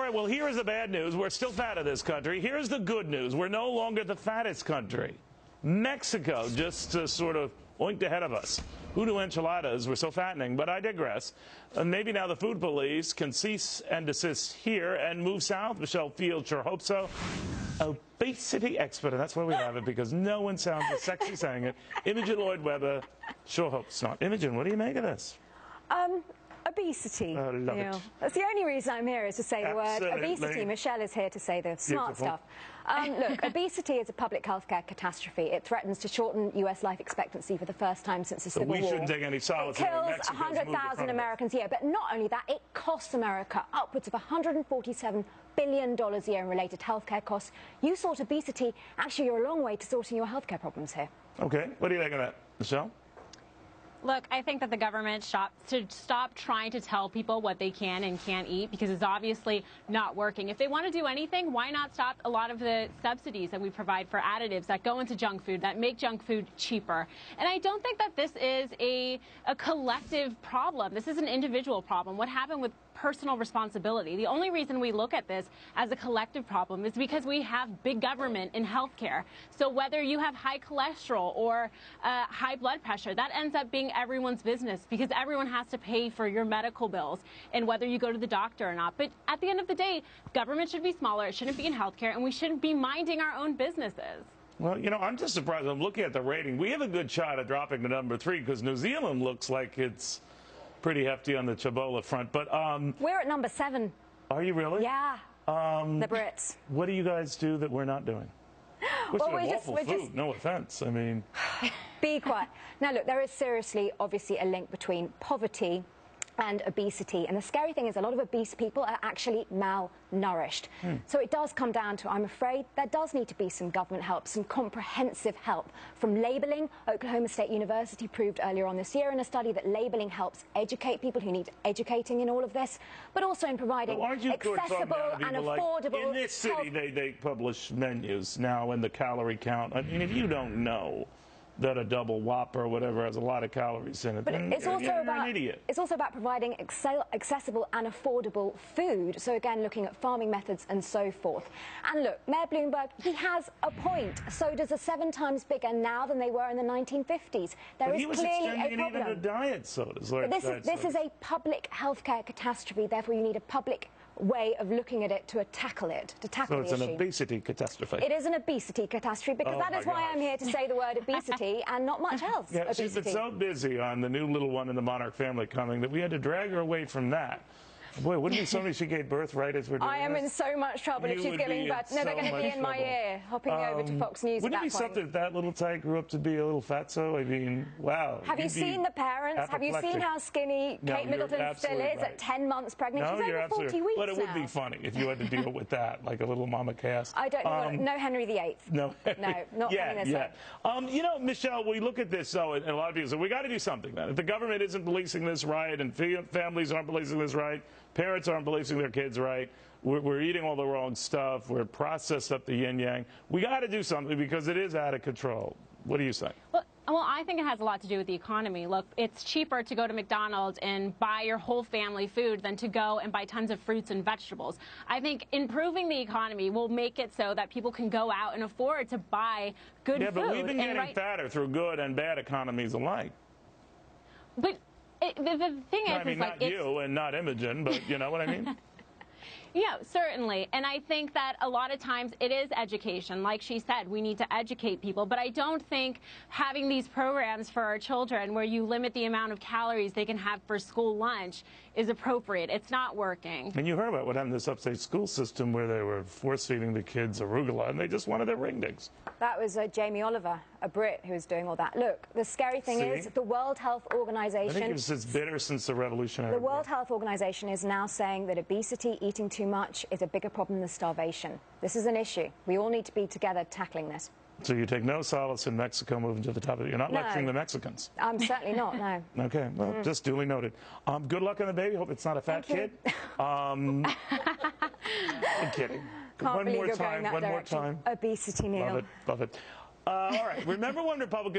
right, well, here is the bad news. We're still fat in this country. Here's the good news. We're no longer the fattest country. Mexico just sort of oinked ahead of us. Who knew enchiladas were so fattening? But I digress. Maybe now the food police can cease and desist here and move south. Michelle Field sure hopes so. Obesity expert, and that's why we have it, because no one sounds as sexy saying it. Imogen Lloyd Webber sure hopes not. Imogen, what do you make of this? Obesity. I love it. That's the only reason I'm here, is to say the word Absolutely. obesity. Michelle is here to say the smart Beautiful. stuff. Look, obesity is a public healthcare catastrophe. It threatens to shorten U.S. life expectancy for the first time since the Civil War. We shouldn't take any solace in in it. Mexico's kills 100,000 Americans a year. But not only that, it costs America upwards of $147 billion a year in related healthcare costs. You sort obesity, actually you're a long way to sorting your healthcare problems here. Okay, what do you think of that, Michelle? Look, I think that the government should stop trying to tell people what they can and can't eat, because it's obviously not working. If they want to do anything, why not stop a lot of the subsidies that we provide for additives that go into junk food, that make junk food cheaper? And I don't think that this is a collective problem. This is an individual problem. What happened with personal responsibility? The only reason we look at this as a collective problem is because we have big government in healthcare. So whether you have high cholesterol or high blood pressure, that ends up being everyone's business, because everyone has to pay for your medical bills and whether you go to the doctor or not. But at the end of the day, government should be smaller, it shouldn't be in healthcare, and we shouldn't be minding our own businesses. Well, you know, I'm just surprised. I'm looking at the rating. We have a good shot at dropping to number 3 because New Zealand looks like it's pretty hefty on the Chabola front. But We're at number 7. Are you really? Yeah. The Brits. What do you guys do that we're not doing? Well, we're just no offense. I mean, be quiet. Now, look, there is seriously, obviously, a link between poverty and obesity. And the scary thing is a lot of obese people are actually malnourished. So it does come down to, I'm afraid, there does need to be some government help, some comprehensive help from labelling. Oklahoma State University proved earlier on this year in a study that labelling helps educate people who need educating in all of this, but also in providing accessible and affordable. Like, in this city, they publish menus now and the calorie count. I mean, if you don't know that a double Whopper or whatever has a lot of calories in it, but then it's also you're about an idiot. It's also about providing accessible and affordable food. So again, looking at farming methods and so forth. And look, Mayor Bloomberg, he has a point. Sodas are 7 times bigger now than they were in the 1950s. There is clearly a problem. Even to diet sodas. Like This is a public healthcare catastrophe. Therefore, you need a public way of looking at it to tackle the issue. So it's an obesity catastrophe. It is an obesity catastrophe, because that is why I'm here to say the word obesity and not much else. Yeah, she's been so busy on the new little one in the Monarch family coming that we had to drag her away from that. Boy, wouldn't it be something she gave birth right as we're doing I am in so much trouble if she's giving birth. No, they're going to be in my ear, hopping over to Fox News at that point. Wouldn't it be something if that little Ty grew up to be a little fatso? I mean, wow. Have you seen the parents? Have you seen how skinny Kate Middleton still is at 10 months pregnant? She's over 40 weeks But it would be funny if you had to deal with that, like a little mama cast. I don't know. No Henry VIII. No, not coming this way. You know, Michelle, we look at this, though, and a lot of people say, we got to do something, man. If the government isn't policing this right, and families aren't policing this right, parents aren't policing their kids right, we're eating all the wrong stuff, we're processed up the yin-yang. We got to do something because it is out of control. What do you say? Well, I think it has a lot to do with the economy. Look, it's cheaper to go to McDonald's and buy your whole family food than to go and buy tons of fruits and vegetables. I think improving the economy will make it so that people can go out and afford to buy good food. Yeah, but we've been getting fatter through good and bad economies alike. But the thing is, I mean, not you and not Imogen, but you know what I mean? Yeah, certainly. And I think that a lot of times it is education. Like she said, we need to educate people. But I don't think having these programs for our children where you limit the amount of calories they can have for school lunch is appropriate. It's not working. And you heard about what happened in this upstate school system where they were force-feeding the kids arugula, and they just wanted their ring dings. That was Jamie Oliver, a Brit, who was doing all that. Look, the scary thing is the World Health Organization... I think it's bitter since the Revolutionary War. The World Health Organization is now saying that obesity, eating too much, is a bigger problem than starvation. This is an issue. We all need to be together tackling this. So you take no solace in Mexico moving to the top of it. You're not lecturing the Mexicans. I'm certainly not, no. Okay, well, just duly noted. Good luck on the baby. Hope it's not a fat kid. I'm kidding. Can't one believe more you're time. going that One direction. more time. Obesity, Neil. Love it. Love it. All right. Remember when Republicans